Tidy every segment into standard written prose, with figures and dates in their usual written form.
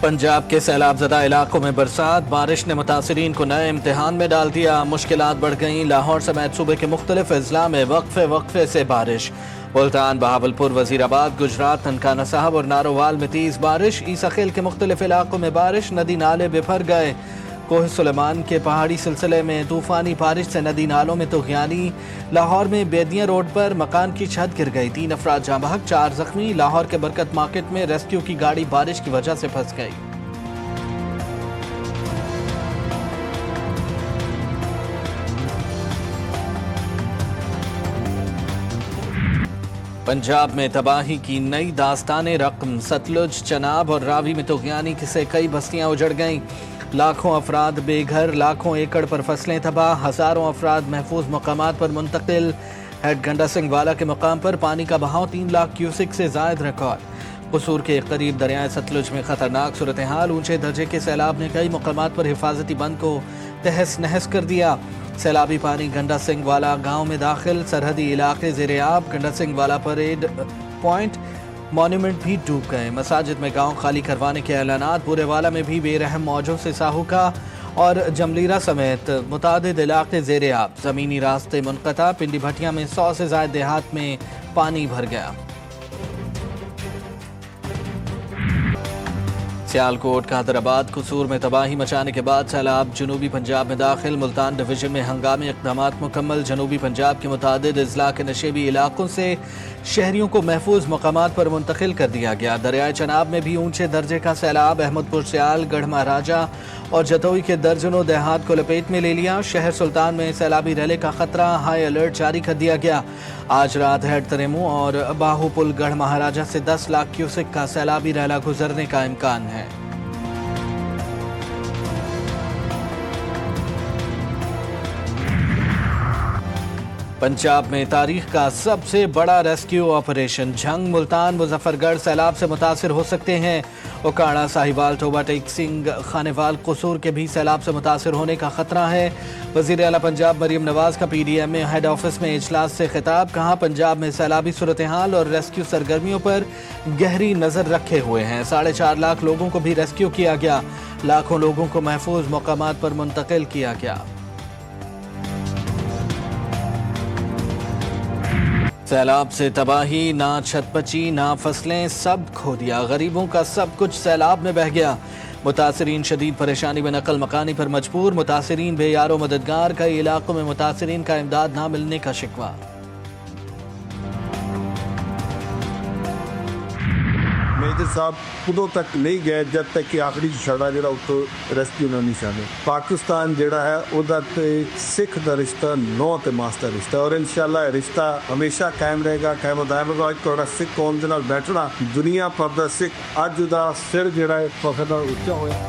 पंजाब के सैलाब ज़दा इलाकों में बरसात, बारिश ने मुतासिरीन को नए इम्तिहान में डाल दिया। मुश्किलात बढ़ गईं। लाहौर समेत सूबे के मुख्तलिफ अजला में वक्फे से बारिश। मुल्तान, बहावलपुर, वजीराबाद, गुजरात, ननकाना साहब और नारोवाल में तेज़ बारिश। ईसाखेल के मुख्तलिफ इलाकों में बारिश, नदी नाले बिफर गए। कोह सुलेमान के पहाड़ी सिलसिले में तूफ़ानी बारिश से नदी नालों में तुग़यानी। लाहौर में बेदियाँ रोड पर मकान की छत गिर गई, 3 अफराद जाँ बहक, 4 जख्मी। लाहौर के बरकत मार्केट में रेस्क्यू की गाड़ी बारिश की वजह से फंस गई। पंजाब में तबाही की नई दास्तान रकम। सतलुज, चनाब और रावी में तुग़यानी से कई बस्तियां उजड़ गईं। लाखों अफराद बेघर, लाखों एकड़ पर फसलें तबाह, हज़ारों अफराद महफूज मकामात पर मुंतकिल। हेड गंडा सिंह वाला के मकाम पर पानी का बहाव 3 लाख क्यूसिक से ज़ायद रिकॉर्ड। कसूर के करीब दरियाए सतलुज में खतरनाक सूरत हाल। ऊंचे दर्जे के सैलाब ने कई मकामात पर हिफाजती बंद को तहस नहस कर दिया। सैलाबी पानी गंडा सिंह वाला गाँव में दाखिल, सरहदी इलाके ज़ेर-ए-आब। गंडा सिंह वाला परेड पॉइंट, मॉन्यूमेंट भी डूब गए। मसाजिद में गांव खाली करवाने के ऐलानात। बुरेवाला में भी बेरहम मौजों से साहुका और जमलीरा समेत मुतादिद इलाके ज़ेर-ए-आब। ज़मीनी रास्ते मुनक़ता। पिंडी भटिया में 100 से ज़ायद देहात में पानी भर गया। सियालकोट का हैदराबाद कसूर में तबाही मचाने के बाद सैलाब जनूबी पंजाब में दाखिल। मुल्तान डिवीजन में हंगामी इक़दामात मुकम्मल। जनूबी पंजाब के मुतादिद अजला के नशेबी इलाकों से शहरियों को महफूज मकामात पर मुंतकिल कर दिया गया। दरियाए चनाब में भी ऊंचे दर्जे का सैलाब। अहमदपुर, सियाल, गढ़ महाराजा और जतोई के दर्जनों देहात को लपेट में ले लिया। शहर सुल्तान में सैलाबी रैले का खतरा, हाई अलर्ट जारी कर दिया गया। आज रात हेड तरेमू और बाहुपुल, गढ़ महाराजा से 10 लाख क्यूसिक का सैलाबी रैला गुजरने का इम्कान है। पंजाब में तारीख का सबसे बड़ा रेस्क्यू ऑपरेशन। झंग, मुल्तान, मुजफ्फरगढ़ सैलाब से मुतासिर हो सकते हैं। ओकाड़ा, साहिवाल, टोबा, टेक सिंह, खानेवाल, कसूर के भी सैलाब से मुतासिर होने का खतरा है। वज़ीर आला पंजाब मरीम नवाज का PDM में हेड ऑफिस में इजलास से खिताब। कहा, पंजाब में सैलाबी सूरत हाल और रेस्क्यू सरगर्मियों पर गहरी नज़र रखे हुए हैं। 4.5 लाख लोगों को भी रेस्क्यू किया गया। लाखों लोगों को महफूज मकामात पर मुंतकिल किया गया। सैलाब से तबाही, ना छत बची, ना फसलें, सब खो दिया। गरीबों का सब कुछ सैलाब में बह गया। मुतासिरीन शदीद परेशानी में नकल मकानी पर मजबूर। मुतासिरीन बेयारो मददगार। कई इलाकों में मुतासिरीन का इमदाद ना मिलने का शिकवा। मेजर साहब उदों तक नहीं गए जब तक कि आखिरी छड़ा जो उतो रेस्क्यू ना नहीं छाने। पाकिस्तान जोड़ा है उदा सिख का रिश्ता नौ ते मास का रिश्ता और इंशाल्लाह रिश्ता हमेशा कायम रहेगा, कायम दायम रहेगा। थोड़ा सिख कौम के नाल बैठना, दुनिया भर का सिख अज उदा सिर जोड़ा है फखर नाल उच्चा होया।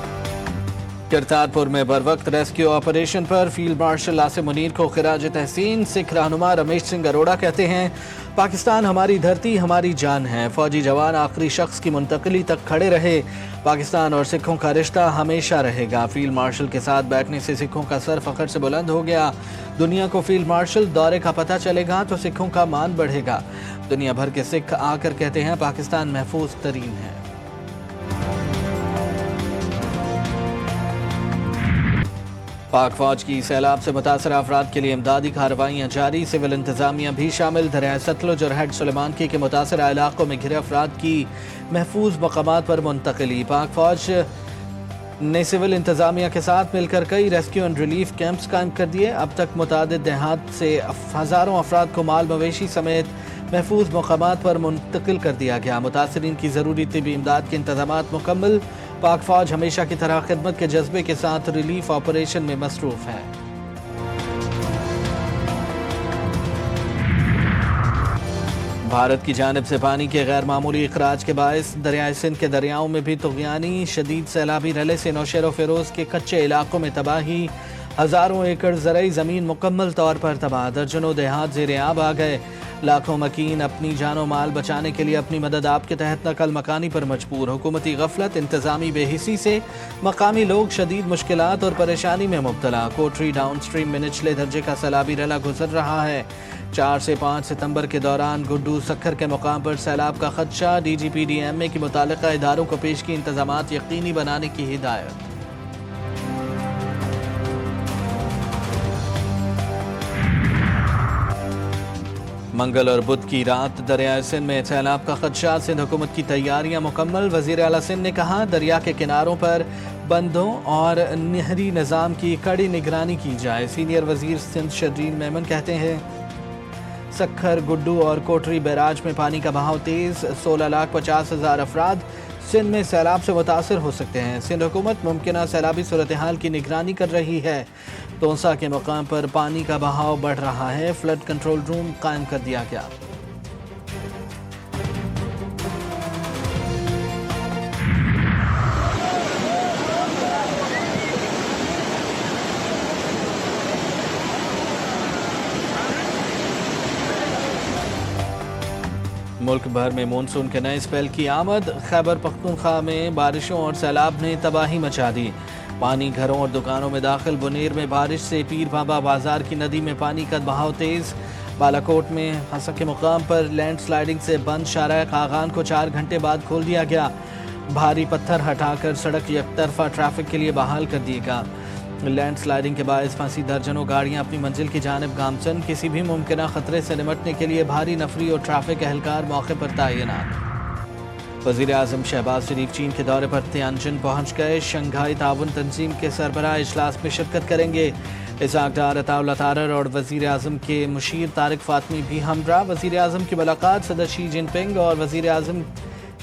करतारपुर में बर वक्त रेस्क्यू ऑपरेशन पर फील्ड मार्शल आसिम मुनीर को खिराज तहसीन। सिख रहनुमा रमेश सिंह अरोड़ा कहते हैं, पाकिस्तान हमारी धरती, हमारी जान है। फौजी जवान आखिरी शख्स की मुंतकली तक खड़े रहे। पाकिस्तान और सिखों का रिश्ता हमेशा रहेगा। फील्ड मार्शल के साथ बैठने से सिखों का सर फखर से बुलंद हो गया। दुनिया को फील्ड मार्शल दौरे का पता चलेगा तो सिखों का मान बढ़ेगा। दुनिया भर के सिख आकर कहते हैं, पाकिस्तान महफूज तरीन है। पाक फौज की सैलाब से मुतासर अफराद के लिए इमदादी कार्रवाइयाँ जारी। सिविल इंतजामिया भी शामिल। दरिया सतलुज और हेड सुलेमान के मुतासर इलाकों में घिरे अफराद की महफूज मकामात पर मुंतकिली। पाक फौज ने सिविल इंतजामिया के साथ मिलकर कई रेस्क्यू एंड रिलीफ कैंप्स कायम कर दिए। अब तक मुतादिद देहात से हज़ारों अफराद को माल मवेशी समेत महफूज मकामात पर मुंतकिल कर दिया गया। मुतासरीन की ज़रूरी तिबी इमदाद के इंतजामात मुकम्मल। पाक फौज हमेशा की तरह खिदमत के जज्बे के साथ रिलीफ ऑपरेशन में मसरूफ है। भारत की जानिब से पानी के गैर मामूली इखराज के बायस दरियाए सिंध के दरियाओं में भी तुग़यानी। शदीद सैलाबी रले से नौशेरो फेरोज के कच्चे इलाकों में तबाही। हज़ारों एकड़ ज़रई ज़मीन मुकम्मल तौर पर तबाह। दर्जनों देहात ज़ेर-ए-आब आ गए। लाखों मकीन अपनी जानो माल बचाने के लिए अपनी मदद आप के तहत नकल मकानी पर मजबूर। हुकूमती गफलत, इंतजामी बेहिसी से मकामी लोग शदीद मुश्किलात और परेशानी में मुब्तला। कोटरी डाउन स्ट्रीम में निचले दर्जे का सैलाबी रला गुजर रहा है। 4 سے 5 ستمبر کے دوران گڈو سکھر کے مقام پر سیلاب کا خدشہ، D G P D M A کی متعلقہ اداروں کو پیشگی انتظامات یقینی بنانے کی ہدایت۔ منگل اور بدھ کی رات دریائے سندھ میں سیلاب کا خدشہ، سندھ حکومت کی تیاریاں مکمل، وزیر اعلیٰ سندھ نے کہا دریا کے کناروں پر بندوں اور نہری نظام کی کڑی نگرانی کی جائے۔ سینئر وزیر سندھ شرجیل میمن کہتے ہیں سکھر، گڈو اور کوٹری بیراج میں پانی کا بہاؤ تیز، 16,50,000 افراد سندھ میں سیلاب سے متاثر ہو سکتے ہیں۔ سندھ حکومت ممکنہ سیلابی صورتحال کی نگرانی کر رہی ہے۔ تونسا کے مقام پر پانی کا بہاؤ بڑھ رہا ہے، فلڈ کنٹرول روم قائم کر دیا گیا۔ ملک بھر میں مونسون کے نئے اسپیل کی آمد، خیبر پختونخوا میں بارشوں اور سیلاب نے تباہی مچا دی، پانی گھروں اور دکانوں میں داخل، بنیر میں بارش سے پیر بابا بازار کی ندی میں پانی کا بہاؤ تیز، بالاکوٹ میں ہسک کے مقام پر لینڈ سلائیڈنگ سے بند شارع خاقان کو 4 گھنٹے بعد کھول دیا گیا، بھاری پتھر ہٹا کر سڑک یک طرفہ ٹریفک کے لیے بحال کر دیے گا۔ لینڈ سلائیڈنگ کے باعث پھنسی درجنوں گاڑیاں اپنی منزل کی جانب گامزن، کسی بھی ممکنہ خطرے سے نمٹنے کے لیے بھاری نفری اور ٹریفک اہلکار موقع پر تعینات۔ وزیر اعظم شہباز شریف چین کے دورے پر تیانجن پہنچ گئے، شنگھائی تعاون تنظیم کے سربراہ اجلاس میں شرکت کریں گے۔ اسحاق ڈار، عطا اللہ تارڑ اور وزیر اعظم کے مشیر طارق فاطمی بھی ہمراہ۔ وزیر اعظم کی ملاقات صدر شی جن پنگ اور وزیر اعظم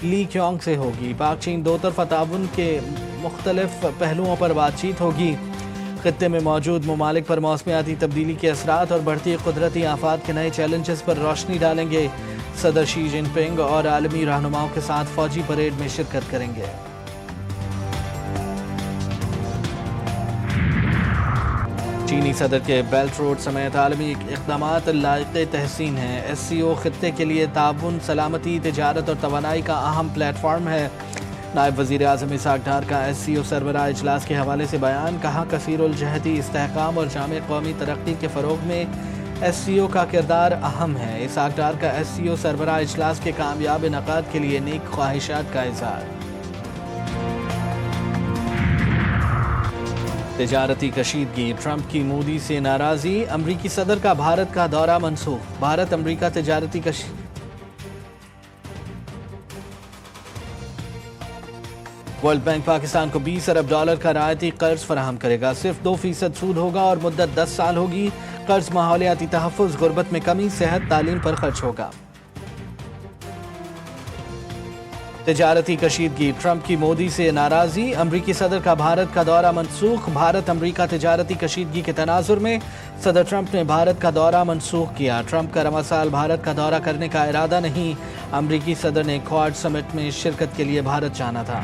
لی کیونگ سے ہوگی۔ پاک چین دو طرفہ تعاون کے مختلف پہلوؤں پر بات چیت ہوگی۔ خطے میں موجود ممالک پر موسمیاتی تبدیلی کے اثرات اور بڑھتی قدرتی آفات کے نئے چیلنجز پر روشنی ڈالیں گے۔ صدر شی جن پنگ اور عالمی رہنماؤں کے ساتھ فوجی پریڈ میں شرکت کریں گے۔ چینی صدر کے بیلٹ روڈ سمیت عالمی اقدامات لائق تحسین ہیں۔ ایس سی او خطے کے لیے تعاون، سلامتی، تجارت اور توانائی کا اہم پلیٹ فارم ہے۔ نائب وزیر اعظم اسحاق ڈار کا ایس سی او سربراہ اجلاس کے حوالے سے بیان، کہا کثیر الجہتی استحکام اور جامع قومی ترقی کے فروغ میں ایس سی او کا کردار اہم ہے۔ اسحاق ڈار کا ایس سی او سربراہ اجلاس کے کامیاب انعقاد کے لیے نیک خواہشات کا اظہار۔ تجارتی کشیدگی، ٹرمپ کی مودی سے ناراضی، امریکی صدر کا بھارت کا دورہ منسوخ، بھارت امریکہ تجارتی ورلڈ بینک پاکستان کو $20 ارب کا رعایتی قرض فراہم کرے گا، صرف 2% سود ہوگا اور مدت 10 سال ہوگی۔ قرض ماحولیاتی تحفظ، غربت میں کمی، صحت، تعلیم پر خرچ ہوگا۔ تجارتی کشیدگی، ٹرمپ کی مودی سے ناراضی، امریکی صدر کا بھارت کا دورہ منسوخ، بھارت امریکہ تجارتی کشیدگی کے تناظر میں صدر ٹرمپ نے بھارت کا دورہ منسوخ کیا۔ ٹرمپ کا رواں سال بھارت کا دورہ کرنے کا ارادہ نہیں، امریکی صدر نے کواد سمٹ میں شرکت کے لیے بھارت جانا تھا۔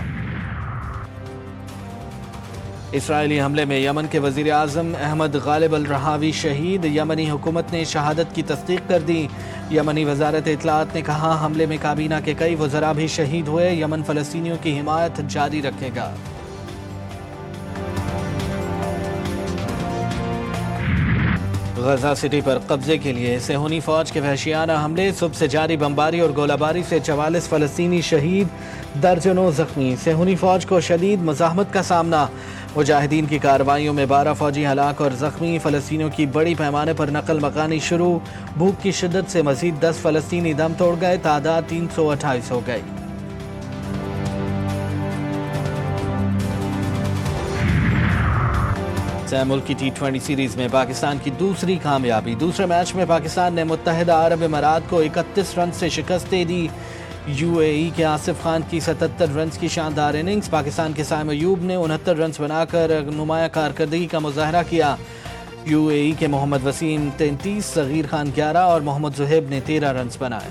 اسرائیلی حملے میں یمن کے وزیر اعظم احمد غالب الرہاوی شہید، یمنی حکومت نے شہادت کی تصدیق کر دی۔ یمنی وزارت اطلاعات نے کہا حملے میں کابینہ کے کئی وزراء بھی شہید ہوئے، یمن فلسطینیوں کی حمایت جاری رکھے گا۔ غزہ سٹی پر قبضے کے لیے صہیونی فوج کے وحشیانہ حملے، صبح سے جاری بمباری اور گولہ باری سے 44 فلسطینی شہید، درجنوں زخمی، صہیونی فوج کو شدید مزاحمت کا سامنا، مجاہدین کی کارروائیوں میں 12 فوجی ہلاک اور زخمی، فلسطینیوں کی بڑی پیمانے پر نقل مکانی شروع، بھوک کی شدت سے مزید 10 فلسطینی دم توڑ گئے، تعداد 328 ہو گئی۔ ملکی T20 سیریز میں پاکستان کی دوسری کامیابی، دوسرے میچ میں پاکستان نے متحدہ عرب امارات کو 31 رن سے شکست دے دی۔ یو اے ای کے آصف خان کی 77 رنز کی شاندار اننگز، پاکستان کے سائم ایوب نے 69 رنز بنا کر نمایاں کارکردگی کا مظاہرہ کیا۔ یو اے ای کے محمد وسیم 33، صغیر خان 11 اور محمد زہیب نے 13 رنز بنائے۔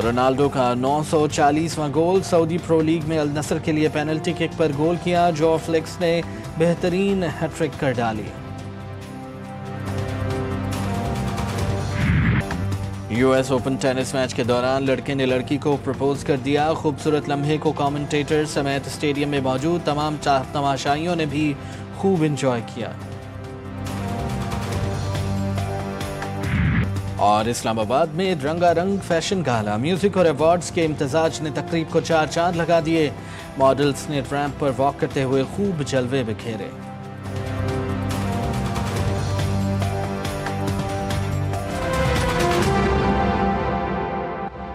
رونالڈو کا 940واں گول، سعودی پرو لیگ میں النصر کے لیے پینلٹی کک پر گول کیا، جو فلیکس نے بہترین ہیٹ ٹرک کر ڈالی۔ U S open tennis match کے دوران لڑکے نے لڑکی کو پرپوز کر دیا، خوبصورت لمحے کو کامنٹیٹر سمیت اسٹیڈیم میں موجود تمام تماشائیوں نے بھی خوب انجوائے کیا۔ اور اسلام آباد میں رنگا رنگ فیشن گالا، میوزک اور ایوارڈز کے امتزاج نے تقریب کو 4 چاند لگا دیے۔ ماڈلز نے ریمپ پر واک کرتے ہوئے خوب جلوے بکھیرے۔